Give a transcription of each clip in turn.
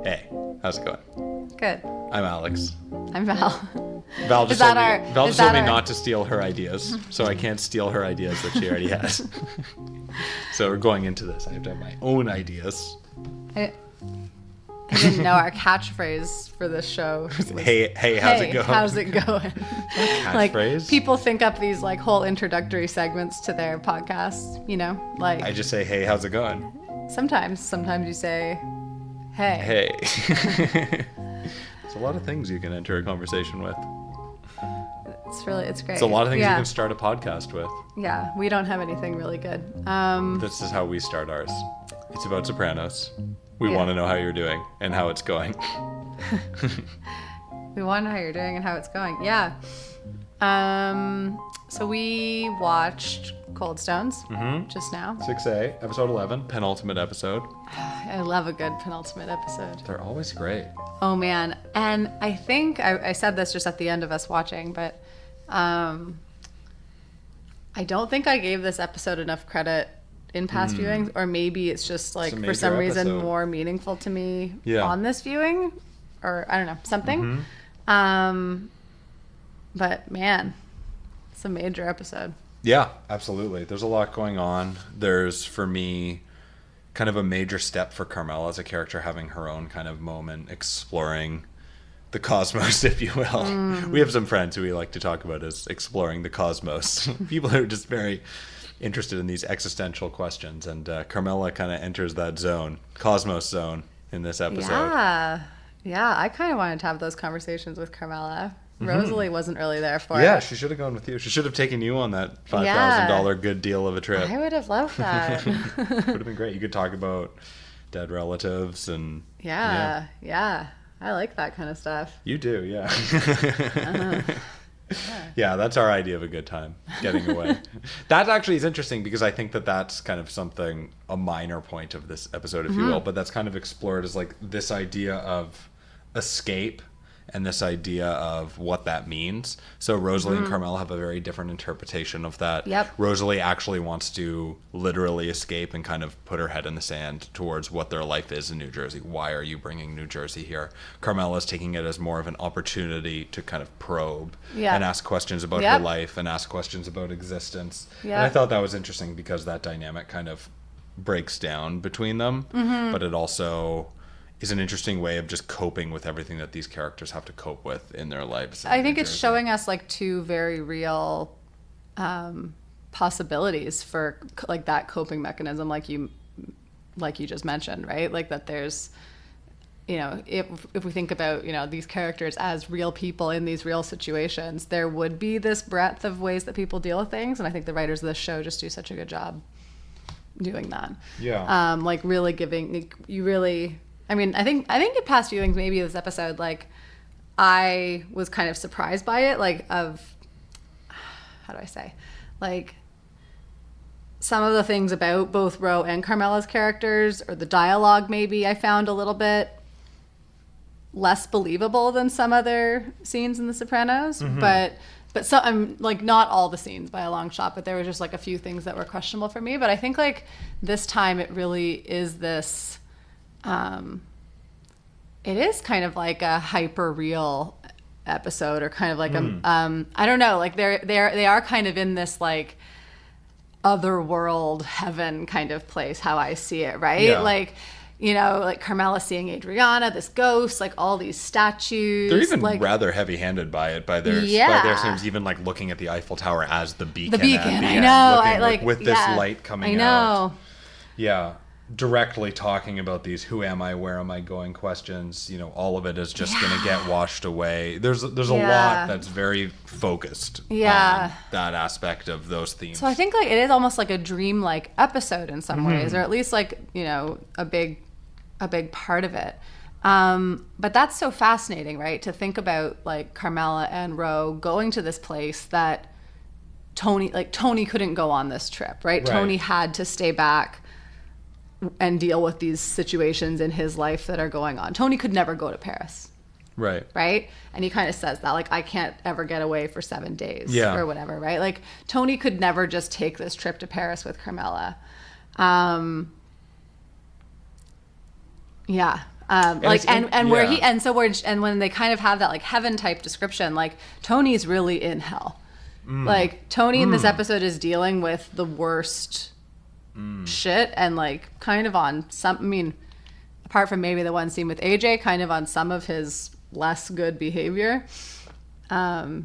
Hey, how's it going? Good. I'm Alex. I'm Val. Val just told me not to steal her ideas, so I can't steal her ideas that she already has. So we're going into this. I have to have my own ideas. I didn't know our catchphrase for this show was, Hey, how's it going? How's it going? Like, Catchphrase? people think up these like whole introductory segments to their podcasts, you know? Like, I just say, hey, how's it going? sometimes you say, hey. Hey. There's a lot of things you can enter a conversation with. It's great. It's a lot of things you can start a podcast with. Yeah, we don't have anything really good. This is how we start ours. It's about Sopranos. We want to know how you're doing and how it's going. We want to know how you're doing and how it's going. Yeah. So we watched Cold Stones just now. 6A, episode 11, penultimate episode. I love a good penultimate episode. They're always great. Oh, man. And I think I said this just at the end of us watching, but I don't think I gave this episode enough credit in past viewings, or maybe it's just like for some reason more meaningful to me on this viewing, or I don't know, something. But man, it's a major episode. Yeah, absolutely. There's a lot going on. There's, for me, kind of a major step for Carmela as a character, having her own kind of moment exploring the cosmos, if you will. We have some friends who we like to talk about as exploring the cosmos. People who are just very interested in these existential questions, and Carmela kind of enters that zone, cosmos zone, in this episode. Yeah, I kind of wanted to have those conversations with Carmela. Rosalie wasn't really there for it. Yeah, she should have gone with you. She should have taken you on that $5,000 good deal of a trip. I would have loved that. Would have been great. You could talk about dead relatives and... Yeah. I like that kind of stuff. You do, yeah. Yeah, that's our idea of a good time, getting away. That actually is interesting, because I think that that's kind of something, a minor point of this episode, if you will, but that's kind of explored as like this idea of escape and this idea of what that means. So Rosalie and Carmela have a very different interpretation of that. Yep. Rosalie actually wants to literally escape and kind of put her head in the sand towards what their life is in New Jersey. Why are you bringing New Jersey here? Carmela's taking it as more of an opportunity to kind of probe and ask questions about her life and ask questions about existence. And I thought that was interesting, because that dynamic kind of breaks down between them, but it also is an interesting way of just coping with everything that these characters have to cope with in their lives. I think it's showing us like two very real possibilities for like that coping mechanism, like you just mentioned, right? Like that there's, you know, if we think about, you know, these characters as real people in these real situations, there would be this breadth of ways that people deal with things, and I think the writers of this show just do such a good job doing that. Yeah. Like really giving you really. I mean, I think in past viewings, maybe this episode, like, I was kind of surprised by it, like, how do I say? Like, some of the things about both Ro and Carmela's characters, or the dialogue maybe, I found a little bit less believable than some other scenes in The Sopranos. But so, I'm like, not all the scenes by a long shot, but there were just like a few things that were questionable for me. But I think like this time it really is this... it is kind of like a hyper real episode, or kind of like I don't know, like they are kind of in this like otherworld heaven kind of place, how I see it, right? Like, you know, like Carmela seeing Adriana, this ghost, like all these statues. They're even like, rather heavy-handed by it, by their seems, even like looking at the Eiffel Tower as the beacon. The beacon, I know. Looking, with this light coming out. I know. Yeah. Directly talking about these who am I, where am I going questions, you know, all of it is just going to get washed away. There's a lot that's very focused on that aspect of those themes. So I think like it is almost like a dream-like episode in some ways, or at least like, you know, a big part of it. But that's so fascinating, right? To think about like Carmela and Ro going to this place that Tony couldn't go on this trip, right? Tony had to stay back and deal with these situations in his life that are going on. Tony could never go to Paris. Right. And he kind of says that, like, I can't ever get away for 7 days or whatever, right? Like, Tony could never just take this trip to Paris with Carmela. Like and where he yeah. and when they kind of have that like heaven type description, like Tony's really in hell. Like Tony in this episode is dealing with the worst shit, and like kind of on some, I mean, apart from maybe the one scene with AJ, kind of on some of his less good behavior.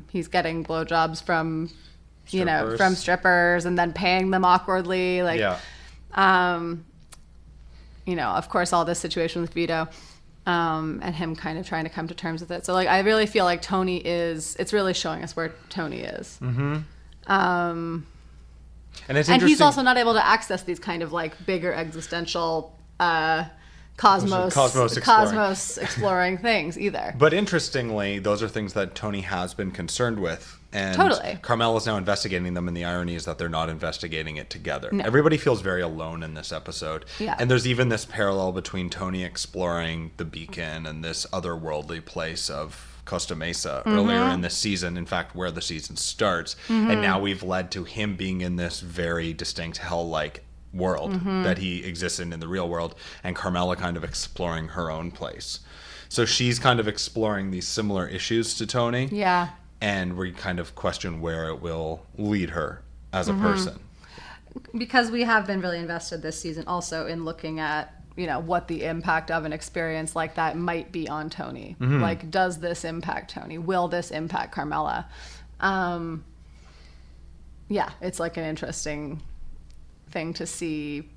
He's getting blowjobs from from strippers and then paying them awkwardly, like of course all this situation with Vito, and him kind of trying to come to terms with it. So like I really feel like it's really showing us where Tony is. And it's and he's also not able to access these kind of like bigger existential cosmos exploring things either. But interestingly, those are things that Tony has been concerned with. And Totally. Carmela's now investigating them, and the irony is that they're not investigating it together. No. Everybody feels very alone in this episode. Yeah. And there's even this parallel between Tony exploring the beacon and this otherworldly place of Costa Mesa earlier in this season, in fact, where the season starts. And now we've led to him being in this very distinct hell-like world that he exists in the real world, and Carmela kind of exploring her own place. So she's kind of exploring these similar issues to Tony. Yeah. And we kind of question where it will lead her as a person. Because we have been really invested this season also in looking at, what the impact of an experience like that might be on Tony. Like, does this impact Tony? Will this impact Carmela? It's like an interesting thing to see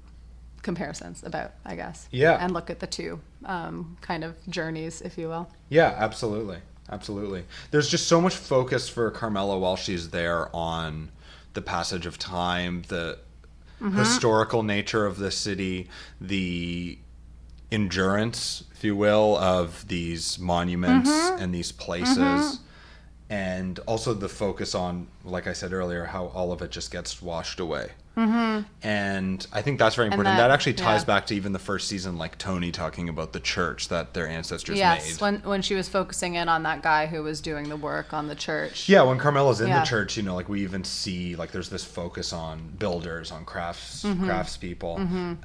comparisons about, I guess. Yeah. And look at the two kind of journeys, if you will. Yeah, absolutely. Absolutely. There's just so much focus for Carmela while she's there on the passage of time, the historical nature of the city, the endurance, if you will, of these monuments and these places. And also the focus on, like I said earlier, how all of it just gets washed away. And I think that's very important. That actually ties back to even the first season, like Tony talking about the church that their ancestors made. Yes, when she was focusing in on that guy who was doing the work on the church. Yeah, when Carmela's in the church, like we even see, like there's this focus on builders, on craftspeople.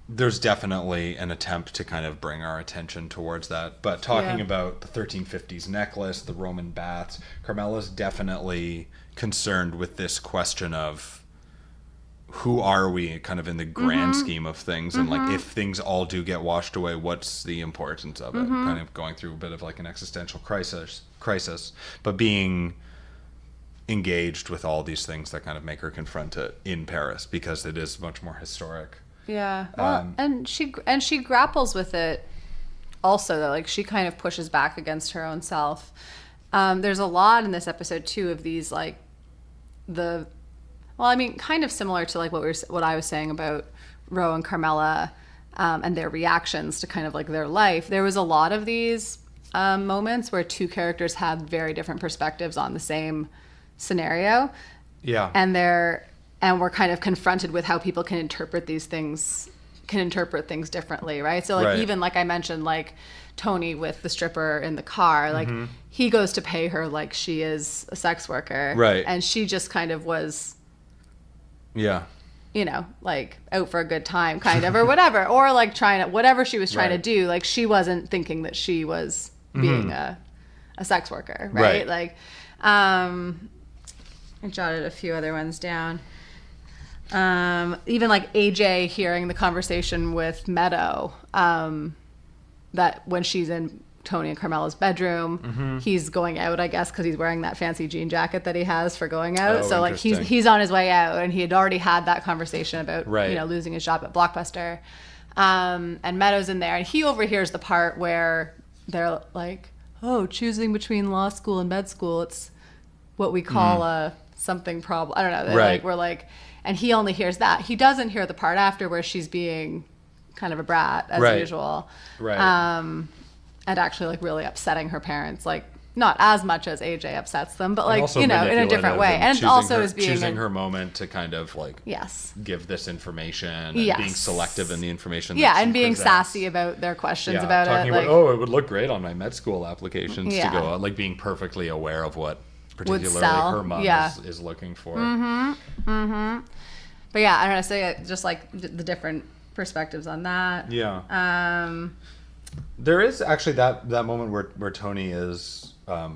There's definitely an attempt to kind of bring our attention towards that. But talking about the 1350s necklace, the Roman baths, Carmela's definitely concerned with this question of who are we kind of in the grand scheme of things, and like if things all do get washed away, what's the importance of it? Kind of going through a bit of like an existential crisis, but being engaged with all these things that kind of make her confront it in Paris, because it is much more historic. Yeah. Well, and she grapples with it also, though. Like she kind of pushes back against her own self. There's a lot in this episode too of these like kind of similar to like what I was saying about Ro and Carmela and their reactions to kind of like their life. There was a lot of these moments where two characters had very different perspectives on the same scenario. Yeah. And we're kind of confronted with how people can interpret things differently, right? So like even like I mentioned, like Tony with the stripper in the car, like he goes to pay her like she is a sex worker. Right. And she just kind of was like out for a good time kind of, or whatever, or like whatever she was trying to do, like she wasn't thinking that she was being a sex worker, right? Like I jotted a few other ones down. Even like AJ hearing the conversation with Meadow, that when she's in Tony and Carmela's bedroom, he's going out, I guess, because he's wearing that fancy jean jacket that he has for going out. So like he's on his way out, and he had already had that conversation about losing his job at Blockbuster. And Meadow's in there, and he overhears the part where they're like, "Oh, choosing between law school and med school, it's what we call a something problem." I don't know. Like, we're like, and he only hears that. He doesn't hear the part after where she's being kind of a brat as usual. And actually like really upsetting her parents, like not as much as AJ upsets them, but like, in a different way. And also is being choosing her moment to kind of like give this information and being selective in the information. And being sassy about their questions about talking it. About, it would look great on my med school applications to go out, like being perfectly aware of what particularly her mom is looking for. But yeah, I don't know, so just like the different perspectives on that. There is actually that moment where Tony is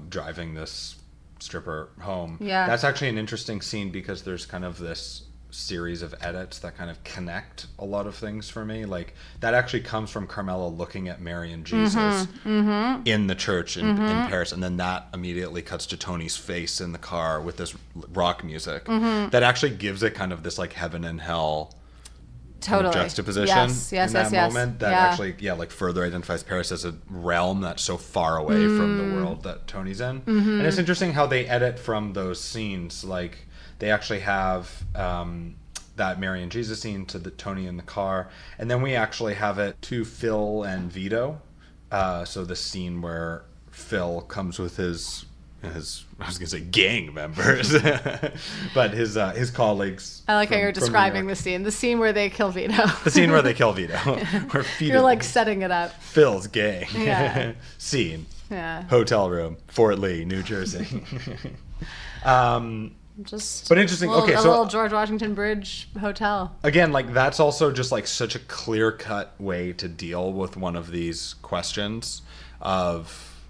driving this stripper home. Yeah. That's actually an interesting scene because there's kind of this series of edits that kind of connect a lot of things for me. Like that actually comes from Carmela looking at Mary and Jesus in the church in Paris, and then that immediately cuts to Tony's face in the car with this rock music that actually gives it kind of this like heaven and hell Totally. juxtaposition in that moment that actually like further identifies Paris as a realm that's so far away from the world that Tony's in. And it's interesting how they edit from those scenes. Like they actually have that Mary and Jesus scene to the Tony in the car, and then we actually have it to Phil and Vito. So the scene where Phil comes with his I was gonna say gang members, but his colleagues. I like how you're describing the scene where they kill Vito. The scene where they kill Vito. Where Vito, you're like setting it up. Phil's gang. Yeah. Scene. Yeah. Hotel room, Fort Lee, New Jersey. Just but interesting. A So little George Washington Bridge hotel. Again, like that's also just like such a clear-cut way to deal with one of these questions of,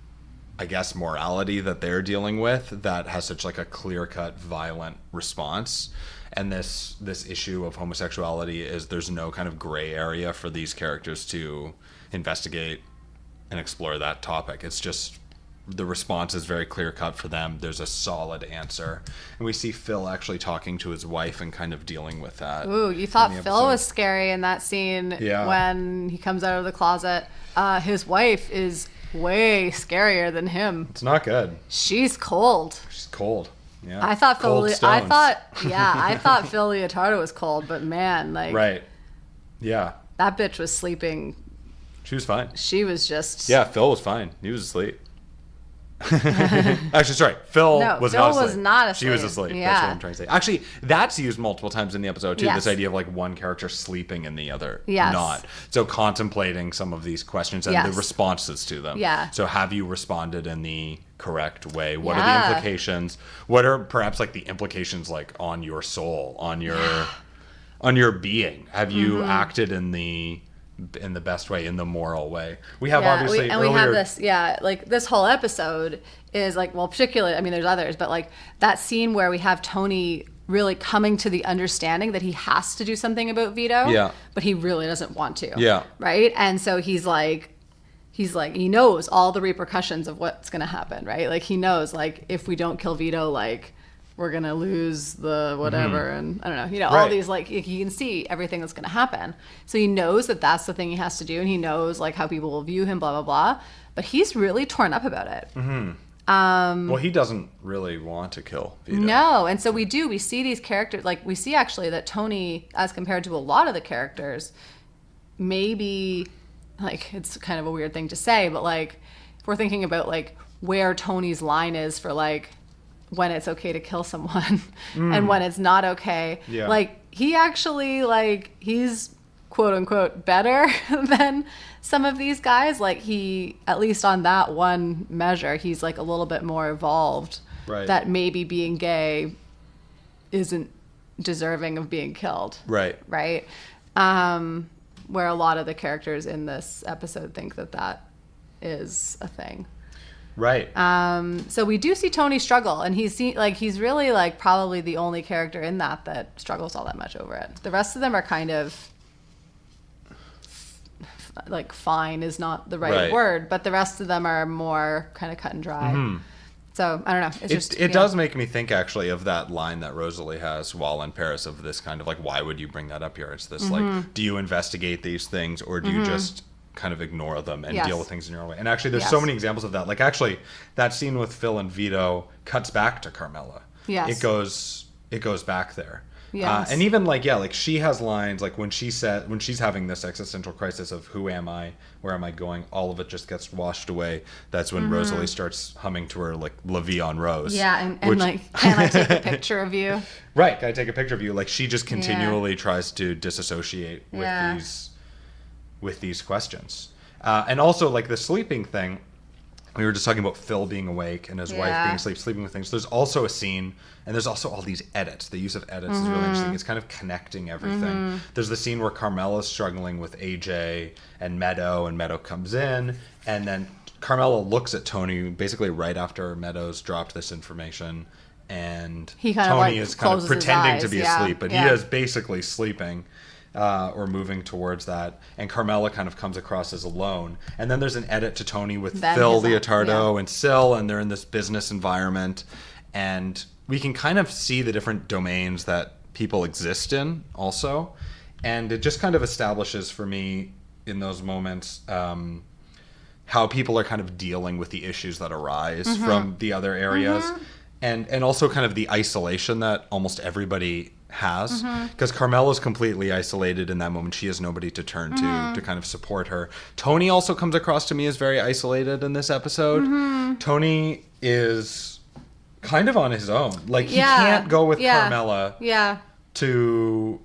I guess, morality that they're dealing with that has such like a clear-cut, violent response. And this issue of homosexuality is there's no kind of gray area for these characters to investigate and explore that topic. It's just the response is very clear cut for them. There's a solid answer. And we see Phil actually talking to his wife and kind of dealing with that. Ooh, you thought Phil was scary in that scene when he comes out of the closet. His wife is way scarier than him. It's not good. She's cold. She's cold. Yeah. I thought Phil Phil Leotardo was cold, but man, like right. Yeah. That bitch was sleeping. She was fine. She was just Phil was fine. He was asleep. Actually, sorry. Phil was not asleep. She was asleep. Yeah. That's what I'm trying to say. Actually, that's used multiple times in the episode too. Yes. This idea of like one character sleeping and the other yes. not. So contemplating some of these questions and yes. the responses to them. Yeah. So have you responded in the correct way? What are the implications? What are perhaps like the implications like on your soul, on your being? Have you acted in the best way, in the moral way? We have obviously we have this like this whole episode is like, well, particularly, I mean there's others, but like that scene where we have Tony really coming to the understanding that he has to do something about Vito, but he really doesn't want to, right? And so he's like he knows all the repercussions of what's going to happen, right? Like he knows like if we don't kill Vito, like we're going to lose the whatever. And I don't know, all these, like, you can see everything that's going to happen. So he knows that that's the thing he has to do. And he knows, like, how people will view him, blah, blah, blah. But he's really torn up about it. Well, he doesn't really want to kill Vito. No. And so we see these characters, like, we see actually that Tony, as compared to a lot of the characters, maybe, like, it's kind of a weird thing to say, but, like, if we're thinking about, like, where Tony's line is for, like, when it's okay to kill someone and when it's not okay. Yeah. Like he actually he's quote unquote better than some of these guys. Like he, at least on that one measure, he's like a little bit more evolved. Right. That maybe being gay isn't deserving of being killed. Right. Right. Where a lot of the characters in this episode think that is a thing. Right. So we do see Tony struggle, and he's really like probably the only character in that struggles all that much over it. The rest of them are kind of like fine is not the right word, but the rest of them are more kind of cut and dry. Mm-hmm. So I don't know. It does make me think actually of that line that Rosalie has while in Paris of this kind of like, why would you bring that up here? It's this like, do you investigate these things or do you just kind of ignore them and deal with things in your own way? And actually there's so many examples of that. Like actually that scene with Phil and Vito cuts back to Carmela. Yes. It goes back there. Yes. And even like she has lines like when she's having this existential crisis of who am I, where am I going, all of it just gets washed away. That's when Rosalie starts humming to her like La Vie en Rose. Yeah, and like, can I take a picture of you? Right, can I take a picture of you? Like she just continually tries to disassociate with these questions. And also like the sleeping thing, we were just talking about Phil being awake and his wife being asleep, sleeping with things. There's also a scene, and there's also all these edits. The use of edits is really interesting. It's kind of connecting everything. There's the scene where Carmela's struggling with AJ and Meadow comes in, and then Carmela looks at Tony basically right after Meadows dropped this information, and Tony is kind of pretending to be asleep, but he is basically sleeping. Or moving towards that, and Carmela kind of comes across as alone. And then there's an edit to Tony with Phil Leotardo and Sil, and they're in this business environment, and we can kind of see the different domains that people exist in also, and it just kind of establishes for me in those moments how people are kind of dealing with the issues that arise from the other areas, and also kind of the isolation that almost everybody has, because Carmela's completely isolated in that moment. She has nobody to turn to kind of support her. Tony also comes across to me as very isolated in this episode. Tony is kind of on his own. Like, he can't go with Carmela to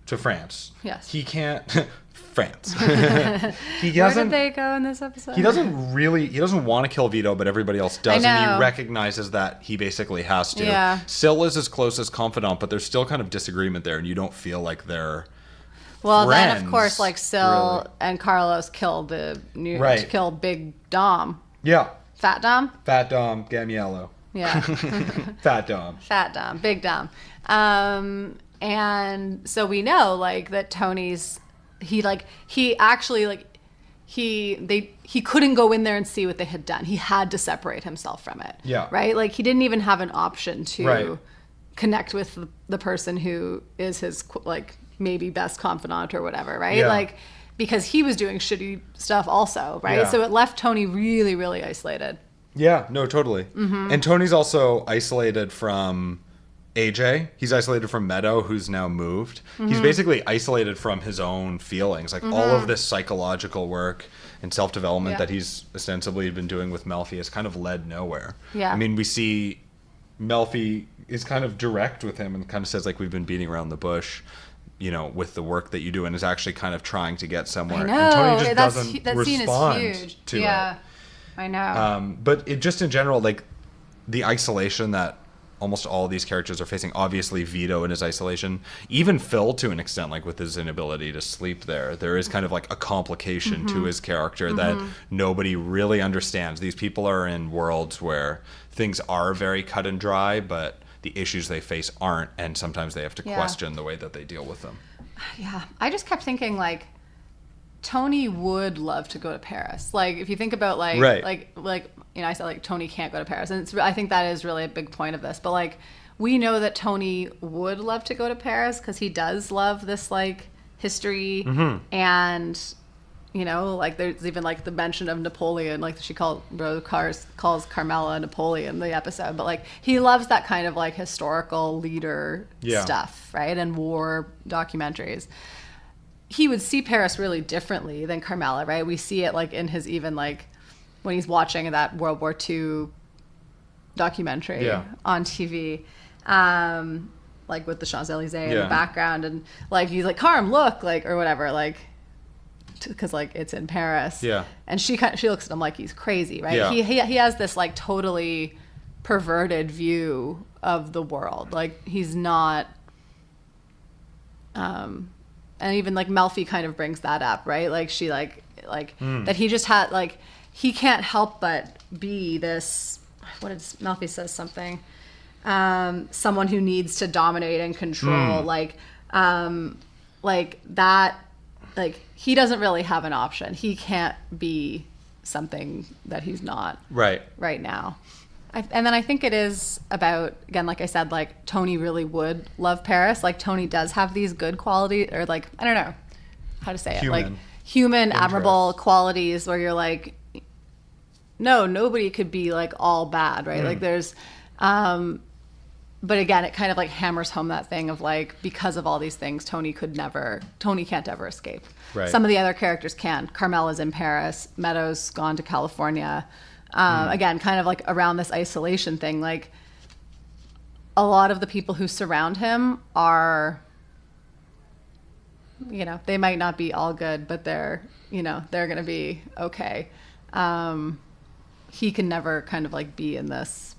France. Yes. He can't... France. He doesn't, where did they go in this episode? He doesn't want to kill Vito, but everybody else does, and he recognizes that he basically has to. Yeah. Sil is his closest confidant, but there's still kind of disagreement there, and you don't feel like they're friends, then of course, like, Sil and Carlos killed killed Big Dom. Yeah. Fat Dom, Gamiello. Yeah. Fat Dom, Big Dom. And so we know, like, that Tony's he couldn't go in there and see what they had done. He had to separate himself from it. Yeah. Right? Like, he didn't even have an option to connect with the person who is his, like, maybe best confidant or whatever, right? Yeah. Like, because he was doing shitty stuff also, right? Yeah. So it left Tony really, really isolated. Yeah, no, totally. And Tony's also isolated from AJ. He's isolated from Meadow, who's now moved. He's basically isolated from his own feelings. Like, all of this psychological work and self-development that he's ostensibly been doing with Melfi has kind of led nowhere. Yeah. I mean, we see Melfi is kind of direct with him and kind of says, like, we've been beating around the bush, you know, with the work that you do, and is actually kind of trying to get somewhere. I know. And Tony just doesn't that respond scene is huge. to it. Yeah, I know. But it just in general, like, the isolation that almost all of these characters are facing, obviously Vito in his isolation, even Phil to an extent, like with his inability to sleep there is kind of like a complication to his character that nobody really understands. These people are in worlds where things are very cut and dry, but the issues they face aren't, and sometimes they have to question the way that they deal with them. Yeah, I just kept thinking, like, Tony would love to go to Paris. Like, if you think about, like, like, you know, I said, like, Tony can't go to Paris, and I think that is really a big point of this. But, like, we know that Tony would love to go to Paris because he does love this, like, history, and, you know, like, there's even, like, the mention of Napoleon, like, calls Carmela Napoleon in the episode, but, like, he loves that kind of, like, historical leader stuff, right, and war documentaries. He would see Paris really differently than Carmela, right? We see it, like, in his, even, like, when he's watching that World War II documentary on TV, like, with the Champs-Elysees in the background, and, like, he's like, Carm, look, like, or whatever, like, because, like, it's in Paris. Yeah. And she looks at him like he's crazy, right? Yeah. He has this, like, totally perverted view of the world. Like, he's not... and even, like, Melfi kind of brings that up, right? Like, she, that he just had, like, he can't help but be this, Melfi says something, someone who needs to dominate and control, like that, like, he doesn't really have an option. He can't be something that he's not right now. And then I think it is about, again, like I said, like, Tony really would love Paris. Like, Tony does have these good qualities, or, like, I don't know how to say it. Like, human admirable qualities where you're like, no, nobody could be, like, all bad, right? Like, there's, but again, it kind of, like, hammers home that thing of, like, because of all these things, Tony can't ever escape. Right. Some of the other characters can. Carmela's in Paris. Meadows gone to California. Again, kind of, like, around this isolation thing, like, a lot of the people who surround him are, you know, they might not be all good, but they're, you know, they're going to be okay. he can never kind of like be in this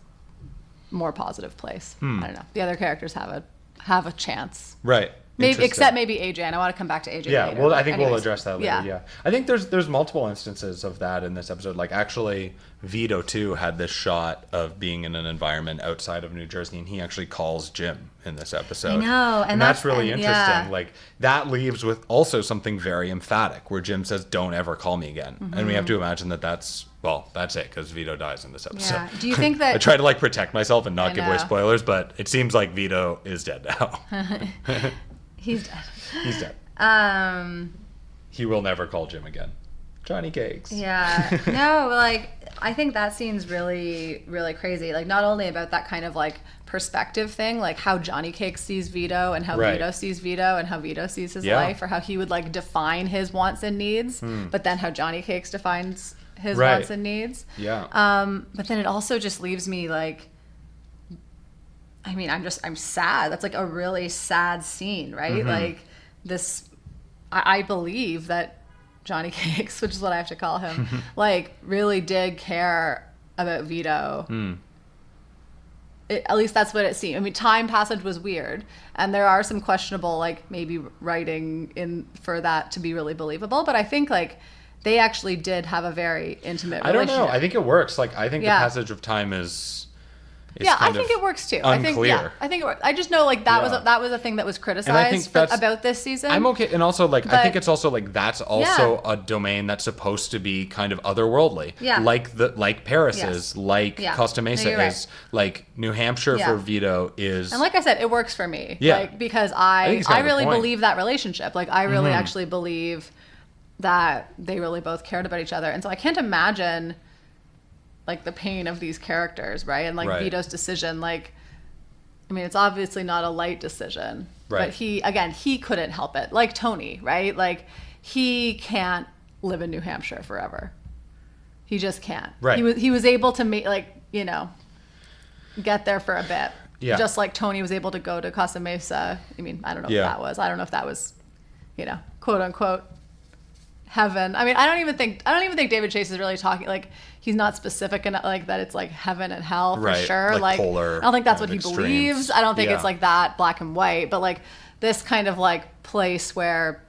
more positive place. I don't know. The other characters have a chance. Right. Maybe, except maybe AJ, and I want to come back to AJ. Yeah, later, well, I think we'll address that later. Yeah. Yeah, I think there's multiple instances of that in this episode. Like actually, Vito too had this shot of being in an environment outside of New Jersey, and he actually calls Jim in this episode. I know, and that's really interesting. Like that leaves with also something very emphatic, where Jim says, "Don't ever call me again," and we have to imagine that's it because Vito dies in this episode. Yeah. Do you think that I try to like protect myself and not give away spoilers, but it seems like Vito is dead now. He's dead. He's dead. He will never call Jim again. Johnny Cakes. Yeah. No, like I think that scene's really, really crazy. Like not only about that kind of like perspective thing, like how Johnny Cakes sees Vito and how Vito sees Vito and how Vito sees his life, or how he would like define his wants and needs, but then how Johnny Cakes defines his wants and needs. Yeah. But then it also just leaves me like, I mean, I'm sad. That's like a really sad scene, right? Like this, I believe that Johnny Cakes, which is what I have to call him, like really did care about Vito. At least that's what it seemed. I mean, time passage was weird, and there are some questionable, like maybe writing in for that to be really believable. But I think like they actually did have a very intimate relationship. I don't know. I think it works. Like I think the passage of time is. I think it works too. Unclear. I think it works. I just know like that was a thing that was criticized about this season. I'm okay, and also like I think it's also like that's also a domain that's supposed to be kind of otherworldly. Yeah. Like Paris is, like Costa Mesa is, like New Hampshire for Vito is. And like I said, it works for me. Yeah. Like because I really believe that relationship. Like I really actually believe that they really both cared about each other, and so I can't imagine like the pain of these characters, right? And like Vito's decision, like, I mean, it's obviously not a light decision, but he couldn't help it. Like Tony, right? Like he can't live in New Hampshire forever. He just can't. Right. He was able to make get there for a bit. Yeah. Just like Tony was able to go to Casa Mesa. I mean, I don't know what that was. I don't know if that was, quote unquote heaven. I mean, I don't even think David Chase is really talking like he's not specific enough like that it's like heaven and hell for sure. Like polar, I don't think that's what he believes. I don't think it's like that black and white, but like this kind of like place where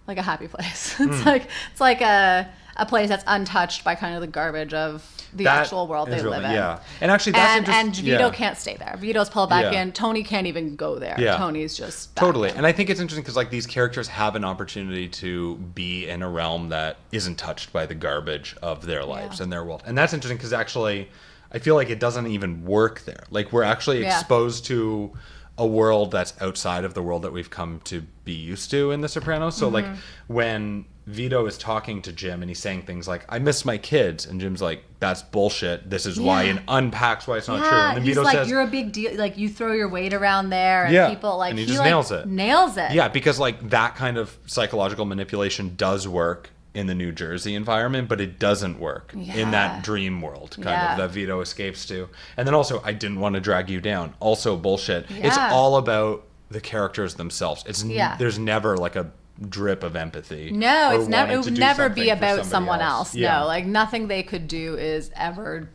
like a happy place. It's like a place that's untouched by kind of the garbage of the actual world they live in. Yeah. And actually that's interesting. And Vito can't stay there. Vito's pulled back in. Tony can't even go there. Yeah. Tony's just totally. And I think it's interesting because like these characters have an opportunity to be in a realm that isn't touched by the garbage of their lives and their world. And that's interesting because actually I feel like it doesn't even work there. Like we're actually exposed to a world that's outside of the world that we've come to be used to in The Sopranos. So like when Vito is talking to Jim and he's saying things like, I miss my kids. And Jim's like, that's bullshit. This is why, and unpacks why it's not true. And then Vito says, you're a big deal. Like you throw your weight around there and people like, and he just nails it. Nails it. Yeah. Because like that kind of psychological manipulation does work in the New Jersey environment, but it doesn't work in that dream world kind of that Vito escapes to. And then also, I didn't want to drag you down. Also bullshit. Yeah. It's all about the characters themselves. There's never like a drip of empathy. No, it would never be about someone else. Yeah. No, like nothing they could do is ever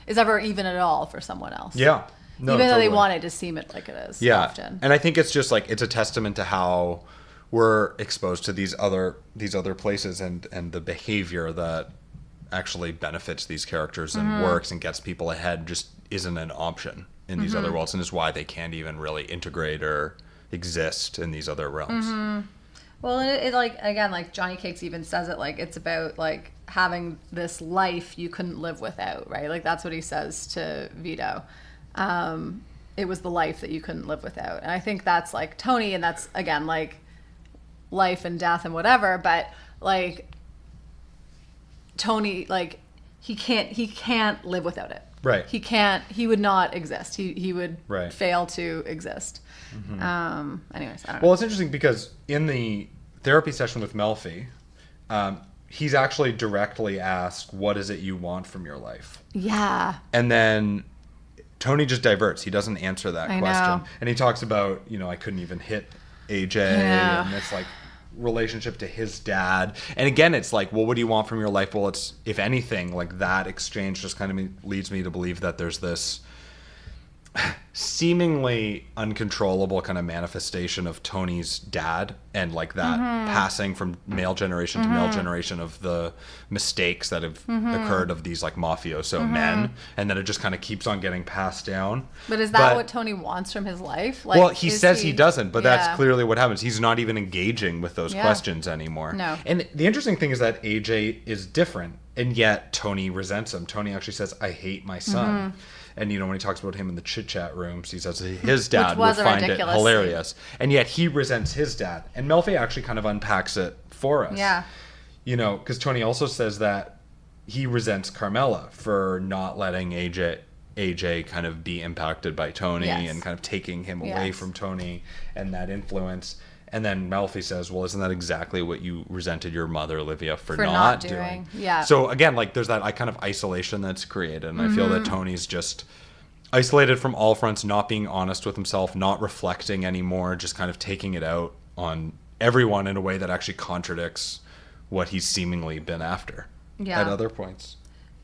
even at all for someone else. Yeah. No, even though they wanted to seem it like it is often. And I think it's just like it's a testament to how we're exposed to these other places and the behavior that actually benefits these characters and works and gets people ahead just isn't an option in these other worlds, and is why they can't even really integrate or exist in these other realms. Well, it like again, like Johnny Cakes even says it, like it's about like having this life you couldn't live without, right? Like that's what he says to Vito. It was the life that you couldn't live without, and I think that's like Tony, and that's again like life and death and whatever, but like Tony, like he can't live without it. Right. He would not exist. He would fail to exist. Anyways, I don't know. Well, it's interesting because in the therapy session with Melfi, he's actually directly asked, what is it you want from your life? Yeah. And then Tony just diverts. He doesn't answer that question. Know. And he talks about, I couldn't even hit AJ. And it's like, relationship to his dad. And again, it's like, well, what do you want from your life? Well, it's, if anything, like that exchange just kind of leads me to believe that there's this seemingly uncontrollable kind of manifestation of Tony's dad, and like that passing from male generation to male generation of the mistakes that have occurred of these like mafioso men, and then it just kind of keeps on getting passed down. But is that what Tony wants from his life? Like, well, he says he doesn't, but Yeah. that's clearly what happens. He's not even engaging with those questions anymore. No. And the interesting thing is that AJ is different, and yet Tony resents him. Tony actually says, "I hate my son." And, you know, when he talks about him in the chit-chat rooms, he says his dad would find it hilarious. And yet he resents his dad. And Melfi actually kind of unpacks it for us. Yeah. You know, because Tony also says that he resents Carmela for not letting AJ kind of be impacted by Tony and kind of taking him away from Tony and that influence. And then Melfi says, well, isn't that exactly what you resented your mother, Olivia, for not doing? Yeah. So again, like there's that kind of isolation that's created. And I feel that Tony's just isolated from all fronts, not being honest with himself, not reflecting anymore, just kind of taking it out on everyone in a way that actually contradicts what he's seemingly been after at other points.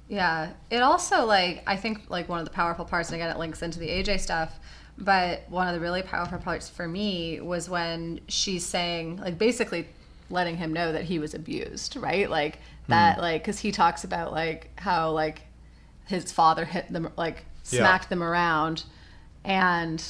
Yeah. It also, like, I think, like, one of the powerful parts, and again, it links into the AJ stuff, but one of the really powerful parts for me was when she's saying, like, basically letting him know that he was abused, right? Like, that, like, because he talks about, like, how, like, his father hit them, like, smacked them around, and,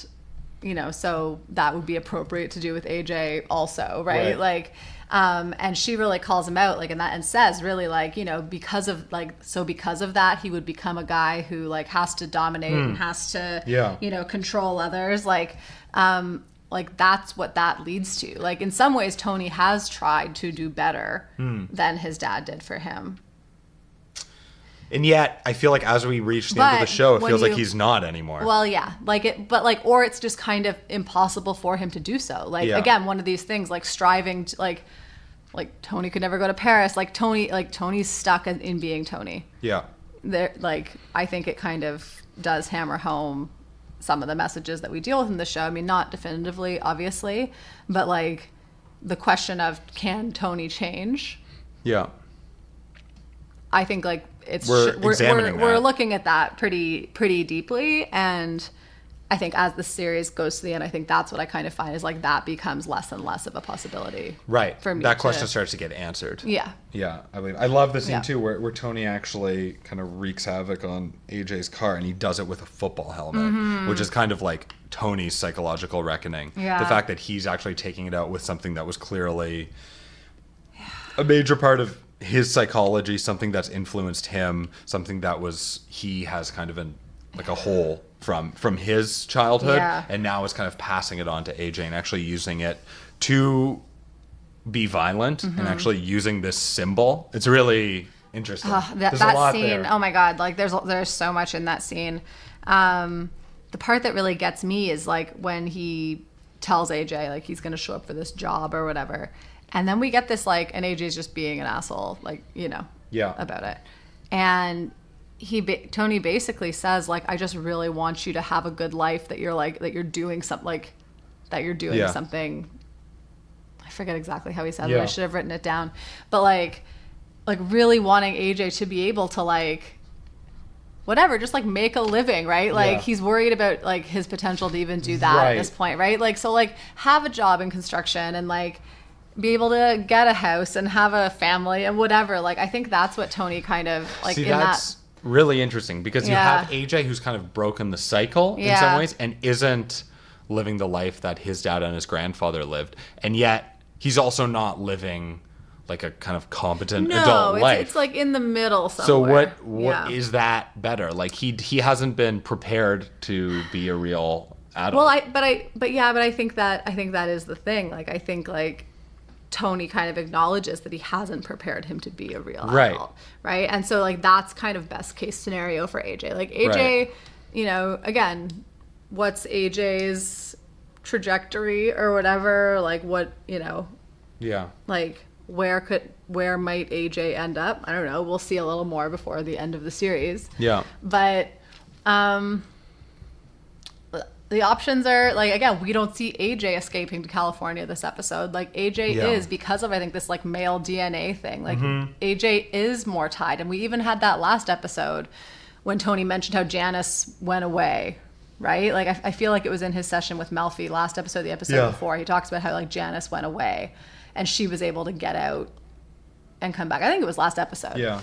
you know, so that would be appropriate to do with AJ also, right? Like, and she really calls him out, like, in that, and says really, like, you know, because of that, he would become a guy who, like, has to dominate and has to, you know, control others. Like, that's what that leads to. Like, in some ways, Tony has tried to do better than his dad did for him. And yet, I feel like as we reach the end of the show, it feels like he's not anymore. Well, yeah, or it's just kind of impossible for him to do so. Like, again, one of these things, like striving to, like Tony could never go to Paris. Tony's stuck in being Tony. Yeah. There, like, I think it kind of does hammer home some of the messages that we deal with in the show. I mean, not definitively, obviously, but like the question of, can Tony change? Yeah. I think, like, we're looking at that pretty deeply, and I think as the series goes to the end, I think that's what I kind of find is, like, that becomes less and less of a possibility. Right. For me, that question starts to get answered. Yeah. Yeah. I love the scene too where Tony actually kind of wreaks havoc on AJ's car, and he does it with a football helmet, which is kind of like Tony's psychological reckoning. Yeah. The fact that he's actually taking it out with something that was clearly a major part of his psychology, something that's influenced him, something that he has kind of a hole from his childhood, and now is kind of passing it on to AJ and actually using it to be violent and actually using this symbol. It's really interesting. That scene, there. Oh my God, like there's so much in that scene. The part that really gets me is, like, when he tells AJ, like, he's going to show up for this job or whatever. And then we get this, like, and AJ's just being an asshole, like, you know, about it. And Tony basically says, like, I just really want you to have a good life, that you're doing something, something. I forget exactly how he said it. I should have written it down. But like really wanting AJ to be able to, like, whatever, just, like, make a living, right? Like, he's worried about, like, his potential to even do that at this point, right? Like, so, like, have a job in construction and, like, be able to get a house and have a family and whatever. Like, I think that's what Tony kind of, like, that's really interesting, because you have AJ who's kind of broken the cycle in some ways and isn't living the life that his dad and his grandfather lived, and yet he's also not living like a kind of competent adult life. It's like in the middle somewhere. So what is that better? Like, he hasn't been prepared to be a real adult. Well, I think that is the thing. Like, I think, like, Tony kind of acknowledges that he hasn't prepared him to be a real adult, right? And so, like, that's kind of best case scenario for AJ. Like, AJ, you know, again, what's AJ's trajectory or whatever? Like, what, you know? Yeah. Like, where might AJ end up? I don't know. We'll see a little more before the end of the series. Yeah. But the options are like, again, we don't see AJ escaping to California this episode. Like AJ is, because of I think this like male DNA thing. Like AJ is more tied, and we even had that last episode when Tony mentioned how Janice went away, right? Like I feel like it was in his session with Melfi last episode, the episode before. He talks about how like Janice went away, and she was able to get out and come back. I think it was last episode. Yeah.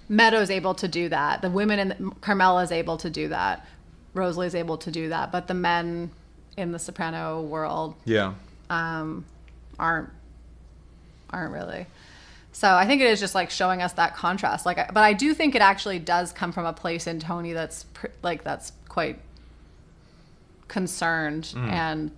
Meadows able to do that. The women in Carmela is able to do that. Rosalie's able to do that, but the men in the Soprano world aren't really. So I think it is just like showing us that contrast. Like, but I do think it actually does come from a place in Tony that's that's quite concerned and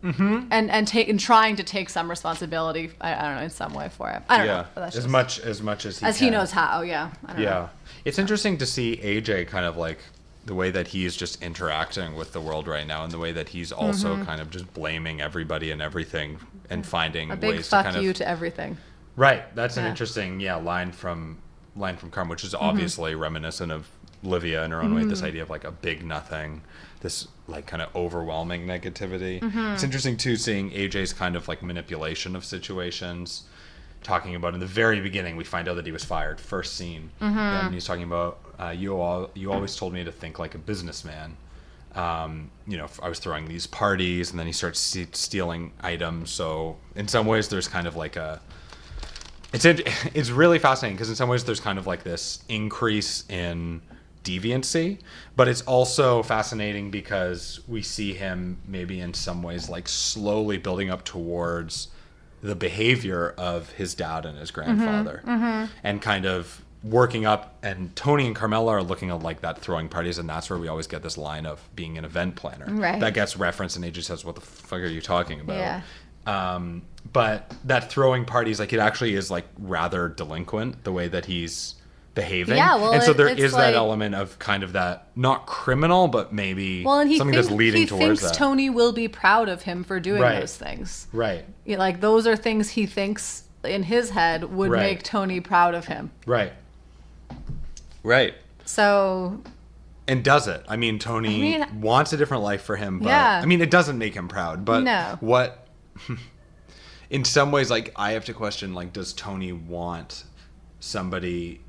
trying to take some responsibility. I don't know, in some way for it. I don't know. But that's as much as he as can. He knows how. Yeah. I don't know. It's interesting to see AJ kind of like the way that he's just interacting with the world right now, and the way that he's also kind of just blaming everybody and everything and finding a big ways fuck to kind you of to everything. Right. That's an interesting line from Carm, which is obviously reminiscent of Livia in her own way. This idea of like a big nothing, this like kind of overwhelming negativity. It's interesting too seeing AJ's kind of like manipulation of situations. Talking about in the very beginning, we find out that he was fired. First scene, and he's talking about you always told me to think like a businessman. I was throwing these parties, and then he starts stealing items. So in some ways, there's kind of like it's really fascinating because in some ways there's kind of like this increase in deviancy, but it's also fascinating because we see him maybe in some ways like slowly building up towards the behavior of his dad and his grandfather, and kind of working up. And Tony and Carmela are looking at like that, throwing parties, and that's where we always get this line of being an event planner. Right. That gets referenced, and AJ says, "What the fuck are you talking about?" Yeah. But that throwing parties, like it actually is like rather delinquent the way that he's behaving. Yeah, well, and so there is like, that element of kind of that, not criminal, but maybe something that's leading towards that. He thinks Tony will be proud of him for doing those things. Right. Like those are things he thinks in his head would make Tony proud of him. Right. So. And does it? I mean, Tony wants a different life for him, but I mean, it doesn't make him proud. But what? In some ways, like I have to question, like, does Tony want somebody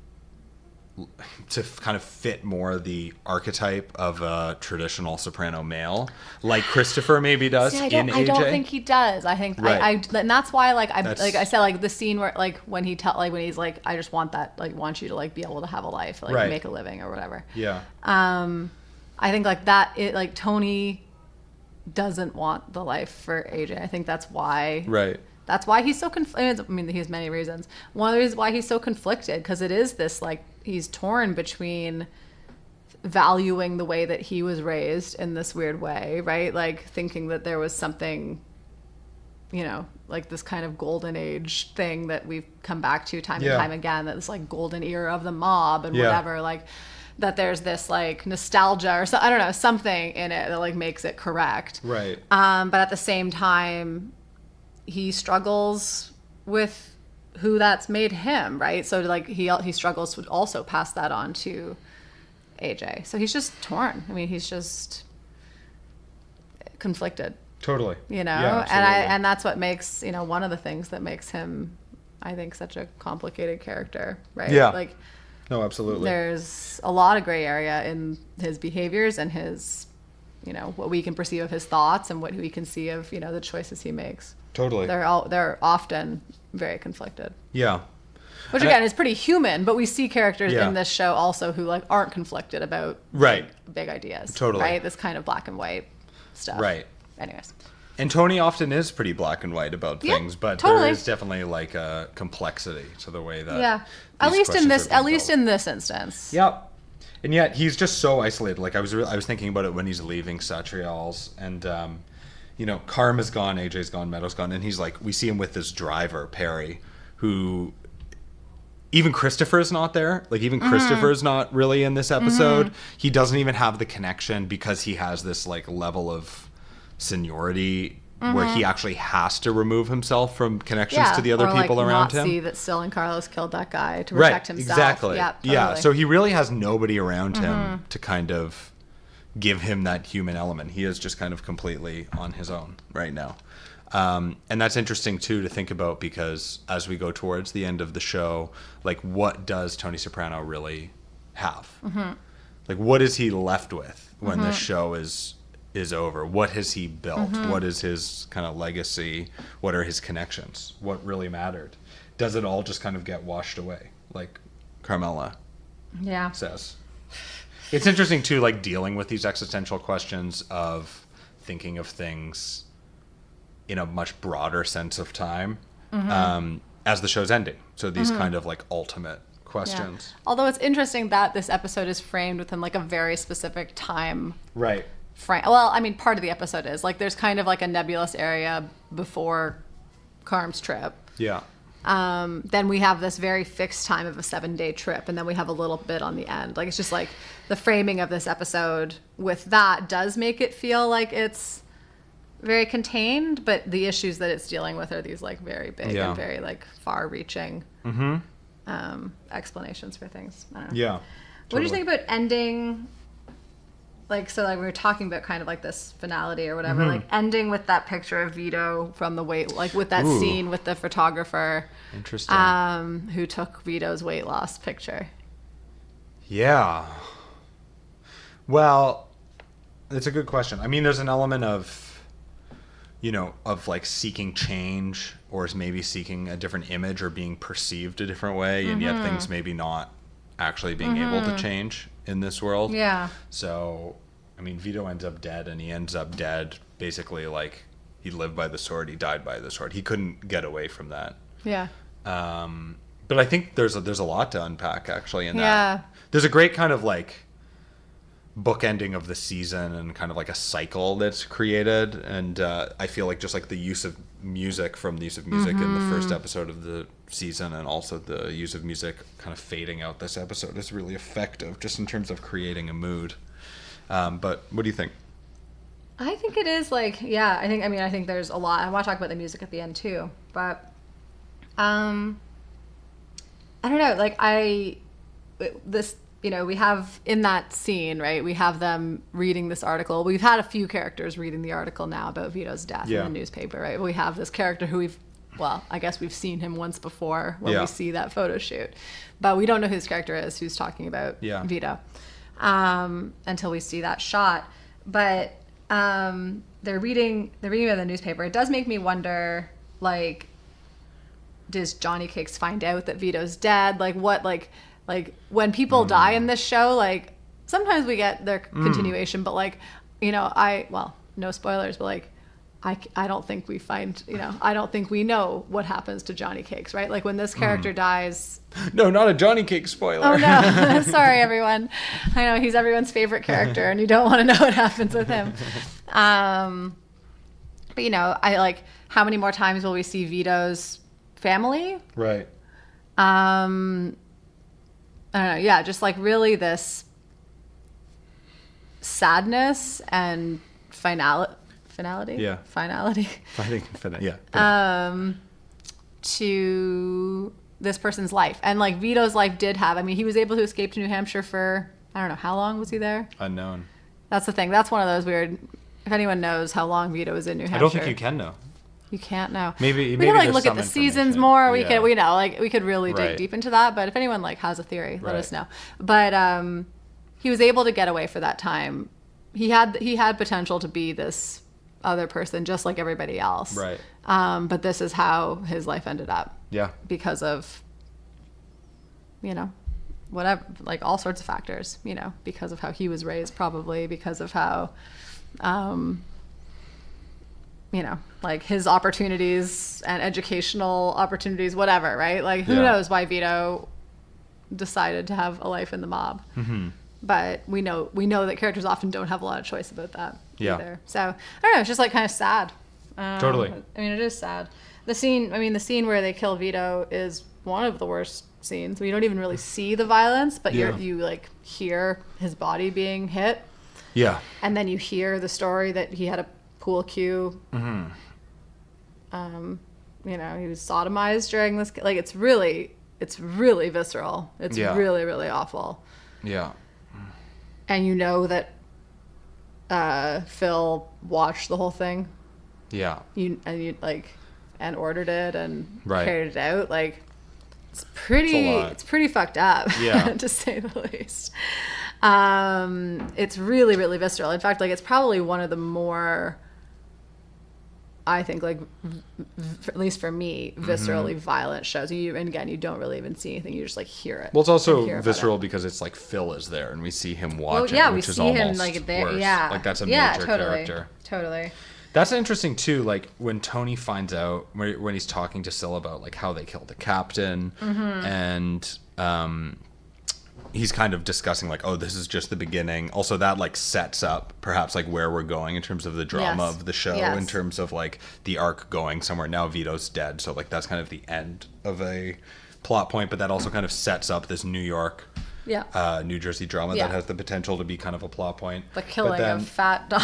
to kind of fit more the archetype of a traditional soprano male, like Christopher maybe does in AJ? I don't think he does. I think and that's why like I said, like the scene where like when he's like, I just want that, like want you to like be able to have a life, like make a living or whatever. Yeah. I think like that like Tony doesn't want the life for AJ. I think that's why. Right. That's why he's so conflicted. I mean, he has many reasons. One of the reasons why he's so conflicted, because it is this, like, he's torn between valuing the way that he was raised in this weird way, right? Like, thinking that there was something, like this kind of golden age thing that we've come back to time and time again, that this, like, golden era of the mob and whatever, like, that there's this, like, nostalgia or so, I don't know, something in it that, like, makes it correct. Right. But at the same time, he struggles with who that's made him, right? So like he struggles to also pass that on to AJ. So he's just torn. I mean, he's just conflicted. Totally. Yeah, and that's what makes, one of the things that makes him, I think, such a complicated character, right? Yeah. Like, no, absolutely. There's a lot of gray area in his behaviors and his, what we can perceive of his thoughts and what we can see of, the choices he makes. Totally. They're often very conflicted. Yeah. Which again is pretty human, but we see characters in this show also who like aren't conflicted about big ideas. Totally. Right? This kind of black and white stuff. Right. Anyways. And Tony often is pretty black and white about things, but there is definitely like a complexity to the way that at least in this instance. Yep. And yet he's just so isolated. Like I was thinking about it when he's leaving Satrial's, and Karma's gone, AJ's gone, Meadow's gone, and he's like, we see him with this driver, Perry, who even Christopher's not there. Like even Christopher's not really in this episode. He doesn't even have the connection because he has this like level of seniority where he actually has to remove himself from connections to the other people around him. See that Syl and Carlos killed that guy to protect himself. Exactly. Yeah, totally. Yeah. So he really has nobody around him to kind of give him that human element. He is just kind of completely on his own right now. And that's interesting too to think about, because as we go towards the end of the show, like, what does Tony Soprano really have? Like, what is he left with when the show is over? What has he built? What is his kind of legacy? What are his connections? What really mattered? Does it all just kind of get washed away, like Carmela says? It's interesting too, like, dealing with these existential questions of thinking of things in a much broader sense of time as the show's ending. So these kind of like ultimate questions. Yeah. Although it's interesting that this episode is framed within like a very specific time. Right. Well, I mean, part of the episode is like there's kind of like a nebulous area before Carm's trip. Yeah. Then we have this very fixed time of a 7-day trip, and then we have a little bit on the end. Like, it's just like the framing of this episode with that does make it feel like it's very contained, but the issues that it's dealing with are these like very big and very like far-reaching explanations for things. I don't know. Yeah. Totally. What do you think about ending? Like, so like we were talking about kind of like this finality or whatever, like ending with that picture of Vito from the weight, like with that scene with the photographer. Interesting. Who took Vito's weight loss picture. Yeah. Well, it's a good question. I mean, there's an element of, you know, of like seeking change, or is maybe seeking a different image or being perceived a different way, and yet things maybe not actually being able to change in this world. Yeah. So, I mean, Vito ends up dead, and he ends up dead basically like he lived by the sword, he died by the sword. He couldn't get away from that. Yeah. But I think there's a lot to unpack actually in that. Yeah. There's a great kind of like bookending of the season and kind of like a cycle that's created, and I feel like just like the use of music in the first episode of the season, and also the use of music kind of fading out this episode is really effective just in terms of creating a mood. But what do you think? I think it is like, yeah, I think there's a lot. I want to talk about the music at the end too, but I don't know, like you know, we have in that scene, right, we have them reading this article. We've had a few characters reading the article now about Vito's death in the newspaper, right? We have this character who I guess we've seen him once before when we see that photo shoot, but we don't know who his character is who's talking about Vito until we see that shot. But they're reading about the newspaper. It does make me wonder, like, does Johnny Cakes find out that Vito's dead? Like, what, like when people die in this show, like sometimes we get their continuation, but like, you know, no spoilers, but like, I don't think we find, you know, I don't think we know what happens to Johnny Cakes, right? Like when this character dies. No, not a Johnny Cake spoiler. Oh no, sorry everyone. I know he's everyone's favorite character and you don't want to know what happens with him. But you know, I like, how many more times will we see Vito's family? Right. I don't know. Yeah, just like really this sadness and finality. Yeah. Finality. Yeah. To this person's life. And like Vito's life did have, I mean, he was able to escape to New Hampshire for, I don't know, how long was he there? Unknown. That's the thing. That's one of those weird, if anyone knows how long Vito was in New Hampshire. I don't think you can know. You can't know. Maybe we can like there's look at some the seasons information. more. Yeah. We could really dig deep into that. But if anyone like has a theory, let us know. But he was able to get away for that time. He had potential to be this other person, just like everybody else. Right. But this is how his life ended up. Yeah. Because of, you know, whatever, like all sorts of factors. You know, because of how he was raised, probably because of how. You know, like his opportunities and educational opportunities, whatever, right? Like who knows why Vito decided to have a life in the mob. Mm-hmm. But we know that characters often don't have a lot of choice about that either. So I don't know, it's just like kind of sad. Totally. I mean, it is sad. The scene where they kill Vito is one of the worst scenes. We don't even really see the violence, but you like hear his body being hit. Yeah. And then you hear the story that he had a pool cue. Mm-hmm. You know, he was sodomized during this. Like, it's really visceral. It's really, really awful. Yeah. And you know that Phil watched the whole thing. Yeah. And ordered it and Right. carried it out. Like, it's lot. pretty fucked up, Yeah. to say the least. It's really, really visceral. In fact, like, it's probably one of the more, I think, like, at least for me, viscerally violent shows. And again, you don't really even see anything. You just, like, hear it. Well, it's also hear about visceral it. because it's like Phil is there and we see him Well, watching, yeah, we which is see him, almost like, there. worse. Yeah. Like, that's a major totally. character. Totally. That's interesting too. Like when Tony finds out when he's talking to Syl about like how they killed the captain, and he's kind of discussing like, oh, this is just the beginning. Also, that like sets up perhaps like where we're going in terms of the drama Yes. of the show, Yes. in terms of like the arc going somewhere. Now Vito's dead, so like that's kind of the end of a plot point. But that also kind of sets up this New York. Yeah. New Jersey drama Yeah. that has the potential to be kind of a plot point. The killing of Fat Dom.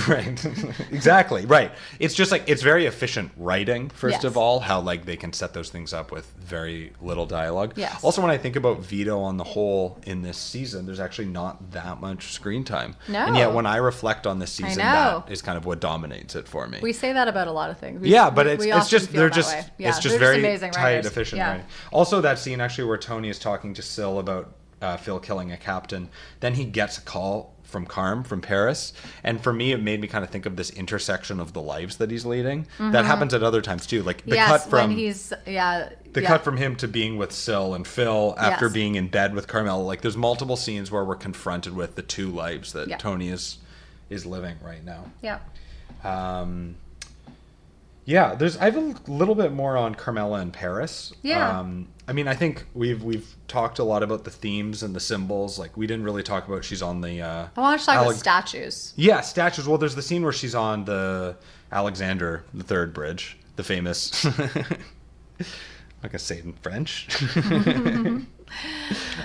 Right. Exactly. Right. It's just like, it's very efficient writing, first Yes. of all, how like they can set those things up with very little dialogue. Yes. Also, when I think about Vito on the whole in this season, there's actually not that much screen time. No. And yet when I reflect on this season, know. that is kind of what dominates it for me. We say that about a lot of things. Yeah, but it's often just feel they're that just way. Yeah, it's just they're very amazing tight, writers. efficient Yeah. writing. Also, that scene actually where Tony is talking to Syl about Phil killing a captain, then he gets a call from Carm from Paris, and for me, it made me kind of think of this intersection of the lives that he's leading. That happens at other times too, like the cut from when he's cut from him to being with Syl and Phil after Yes. being in bed with Carmela. Like there's multiple scenes where we're confronted with the two lives that Yeah. Tony is living right now. Yeah. Yeah, I have a little bit more on Carmela and Paris. Yeah. I mean, I think we've talked a lot about the themes and the symbols. Like we didn't really talk about she's on the. I want to talk about statues. Yeah, statues. Well, there's the scene where she's on the Alexander III Bridge, the famous. I'm not gonna say it in French. Don't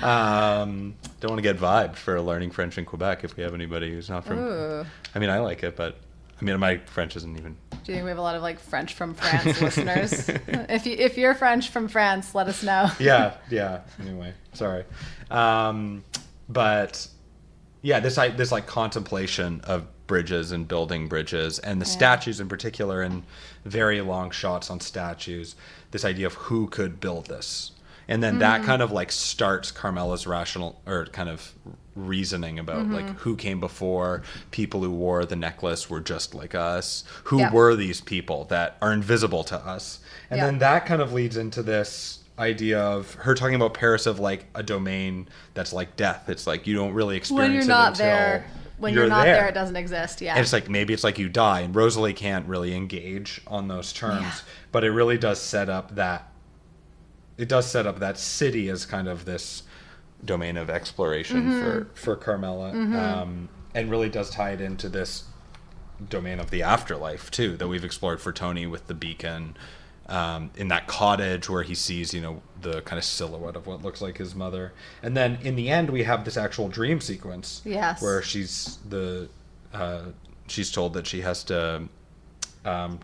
want to get vibed for learning French in Quebec if we have anybody who's not from. Ooh. I mean, I like it, but I mean, my French isn't even. Do you think we have a lot of like French from France listeners? If you're French from France, let us know. Yeah. Anyway, sorry, but yeah, this like contemplation of bridges and building bridges and the statues in particular, and very long shots on statues. This idea of who could build this, and then that kind of like starts Carmela's rational or kind of reasoning about like who came before. People who wore the necklace were just like us. Who were these people that are invisible to us? And then that kind of leads into this idea of her talking about Paris of like a domain that's like death. It's like you don't really experience When you're it not until there, when you're not there, it doesn't exist. Yeah. And it's like maybe it's like you die, and Rosalie can't really engage on those terms, but it really does set up that. It does set up that city as kind of this domain of exploration for Carmela, and really does tie it into this domain of the afterlife too that we've explored for Tony with the beacon, in that cottage where he sees the kind of silhouette of what looks like his mother, and then in the end we have this actual dream sequence where she's told that she has to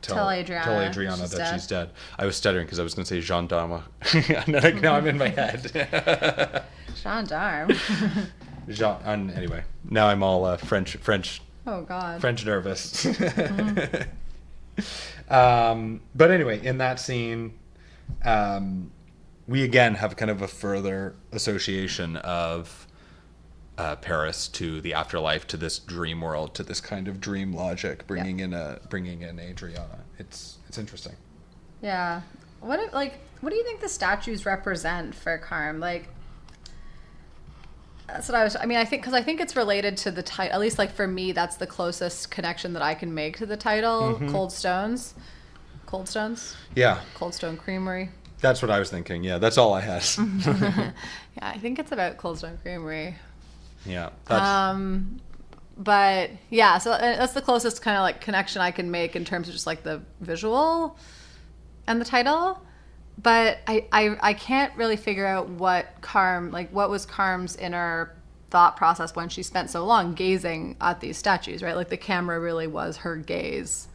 tell Adriana that she's dead. I was stuttering because I was going to say gendarme. Now I'm in my head. Gendarme. Anyway, now I'm all French. Oh God. French nervous. But anyway, in that scene, we again have kind of a further association of Paris to the afterlife, to this dream world, to this kind of dream logic, bringing in Adriana. It's interesting. Yeah. What do you think the statues represent for Carm? Like, that's what I think it's related to the title. At least, like, for me, that's the closest connection that I can make to the title. Cold Stones. Yeah. Cold Stone Creamery. That's what I was thinking. Yeah, that's all I had. Yeah, I think it's about Cold Stone Creamery. Yeah. But yeah, so that's the closest kind of like connection I can make in terms of just like the visual and the title. But I can't really figure out what was Carm's inner thought process when she spent so long gazing at these statues, right? Like the camera really was her gaze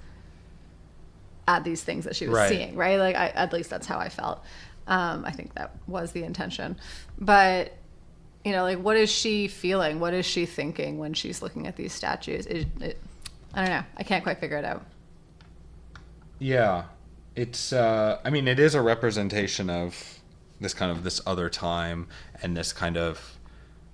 at these things that she was seeing, right? Like at least that's how I felt. I think that was the intention. But you know, like, what is she feeling? What is she thinking when she's looking at these statues? I don't know. I can't quite figure it out. Yeah. It's, I mean, it is a representation of this other time and this kind of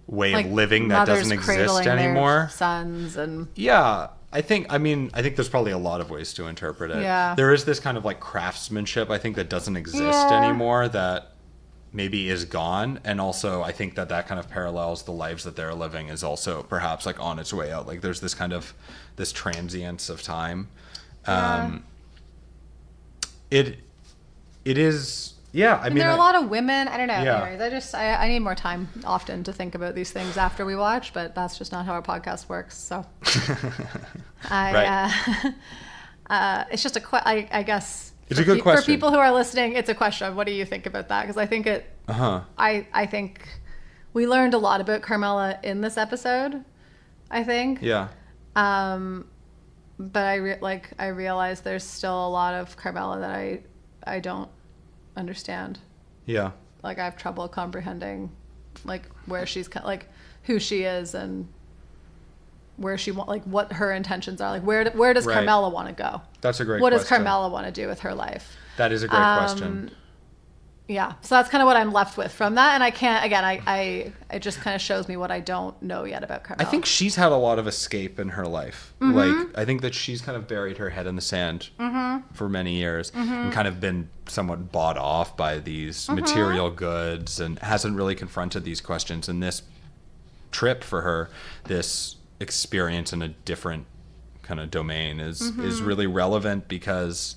way Like of living that doesn't exist cradling their anymore. sons and... Yeah. I think there's probably a lot of ways to interpret it. Yeah. There is this kind of like craftsmanship, I think, that doesn't exist anymore, that maybe is gone. And also I think that kind of parallels the lives that they're living is also perhaps like on its way out. Like there's this kind of this transience of time. It is, yeah. I mean, there are a lot of women. I don't know. Yeah. Anyways, I need more time often to think about these things after we watch, but that's just not how our podcast works. So, it's just I guess it's a good question for people who are listening. It's a question. What do you think about that? Because I think it. I think we learned a lot about Carmela in this episode. I think. Yeah. But I realize there's still a lot of Carmela that I don't understand. Yeah. Like I have trouble comprehending, like where she's like who she is and where she like what her intentions are. Like where does Carmela want to go? That's a great. What question. does Carmela want to do with her life? That is a great question. Yeah, so that's kind of what I'm left with from that, and I can't. Again, it just kind of shows me what I don't know yet about Carmela. I think she's had a lot of escape in her life. Like I think that she's kind of buried her head in the sand for many years and kind of been somewhat bought off by these material goods and hasn't really confronted these questions. And this trip for her, this experience in a different kind of domain, is really relevant because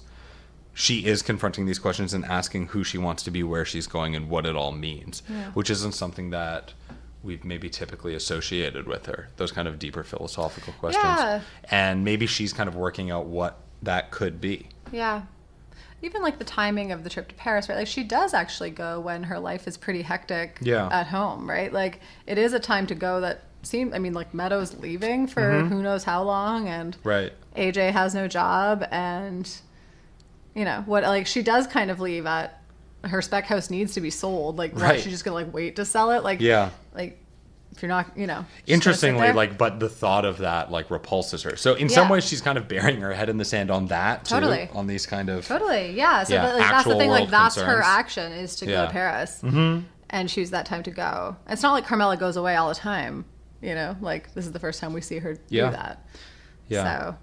she is confronting these questions and asking who she wants to be, where she's going, and what it all means, which isn't something that we've maybe typically associated with her, those kind of deeper philosophical questions. Yeah. And maybe she's kind of working out what that could be. Yeah. Even like the timing of the trip to Paris, right? Like she does actually go when her life is pretty hectic at home, right? Like it is a time to go that like Meadow's leaving for who knows how long, and AJ has no job, and you know what, like she does kind of leave at her spec house needs to be sold. Like she's just gonna like wait to sell it. Like like if you're not, interestingly, like, but the thought of that like repulses her. So in some ways she's kind of burying her head in the sand on that too, on these kind of So that's the thing, like that's her action, is to go to Paris and choose that time to go. It's not like Carmela goes away all the time, like this is the first time we see her do that. So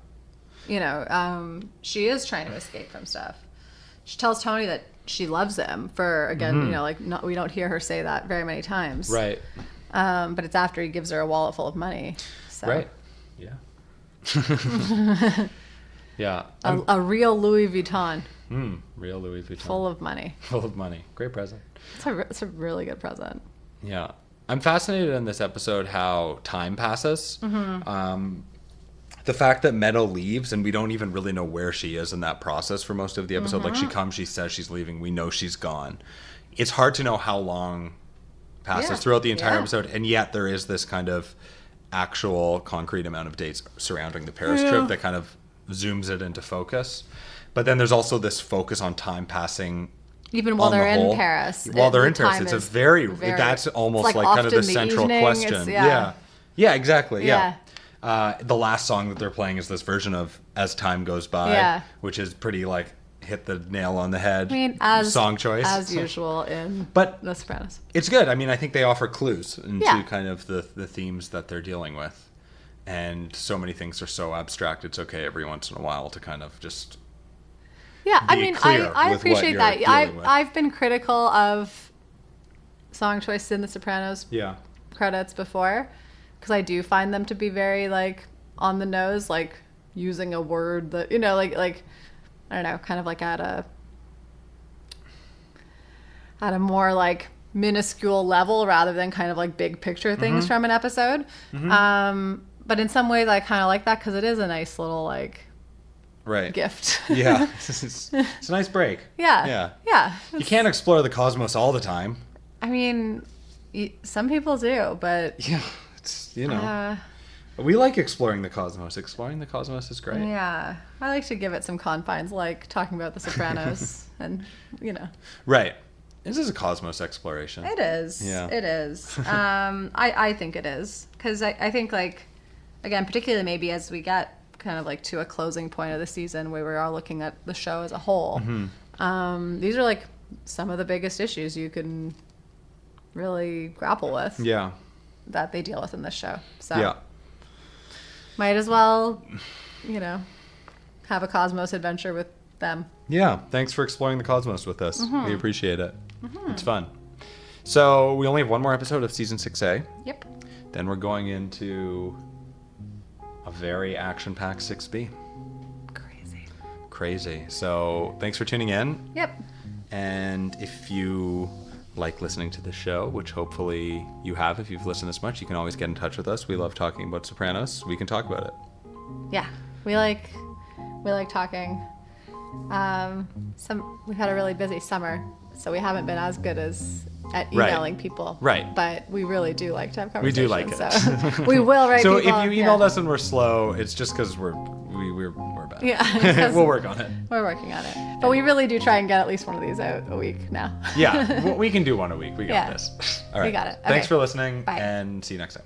she is trying to escape from stuff. She tells Tony that she loves him for, again, we don't hear her say that very many times. Right. But it's after he gives her a wallet full of money. So. Right. Yeah. Yeah. A real Louis Vuitton. Real Louis Vuitton. Full of money. Full of money. Great present. It's a really good present. Yeah. I'm fascinated in this episode how time passes. The fact that Meadow leaves and we don't even really know where she is in that process for most of the episode. Like she comes, she says she's leaving. We know she's gone. It's hard to know how long passes throughout the entire episode. And yet there is this kind of actual concrete amount of dates surrounding the Paris trip that kind of zooms it into focus. But then there's also this focus on time passing. Even while they're in Paris. While they're in Paris. It's a very that's almost like kind of the central question. Yeah, exactly. Yeah. The last song that they're playing is this version of As Time Goes By, which is pretty like hit the nail on the head. I mean, song choice. As usual in The Sopranos. It's good. I mean, I think they offer clues into kind of the themes that they're dealing with. And so many things are so abstract, it's okay every once in a while to kind of just I mean, I appreciate that. I've been critical of song choices in The Sopranos credits before, because I do find them to be very like on the nose, like using a word that like I don't know, kind of like at a more like minuscule level rather than kind of like big picture things from an episode. But in some ways I kind of like that because it is a nice little like gift. It's a nice break. Yeah. You can't explore the cosmos all the time. I mean, some people do, but it's we like exploring the cosmos. Exploring the cosmos is great. Yeah, I like to give it some confines, like talking about The Sopranos, and Right. This is a cosmos exploration. It is. Yeah. It is. I think it is. Because I think, like, again, particularly maybe as we get kind of like to a closing point of the season where we're all looking at the show as a whole, these are like some of the biggest issues you can really grapple with. Yeah. That they deal with in this show. So Yeah. might as well, you know, have a cosmos adventure with them. Yeah. Thanks for exploring the cosmos with us. We appreciate it. It's fun. So we only have one more episode of season 6A. Yep. Then we're going into a very action-packed 6B. Crazy. So thanks for tuning in. Yep. And if you like listening to the show, which hopefully you have if you've listened this much, you can always get in touch with us. We love talking about Sopranos. We can talk about it. Yeah. We like talking. We've had a really busy summer, so we haven't been as good as at emailing people. Right. But we really do like to have conversations. We do like it. So we will write So people. if you emailed us and we're slow, it's just because we're bad. Yeah. We'll work on it. We're working on it. But we really do try and get at least one of these out a week now. Yeah. We can do one a week. We got this. All right. We got it. Thanks Okay. for listening. Bye. And see you next time.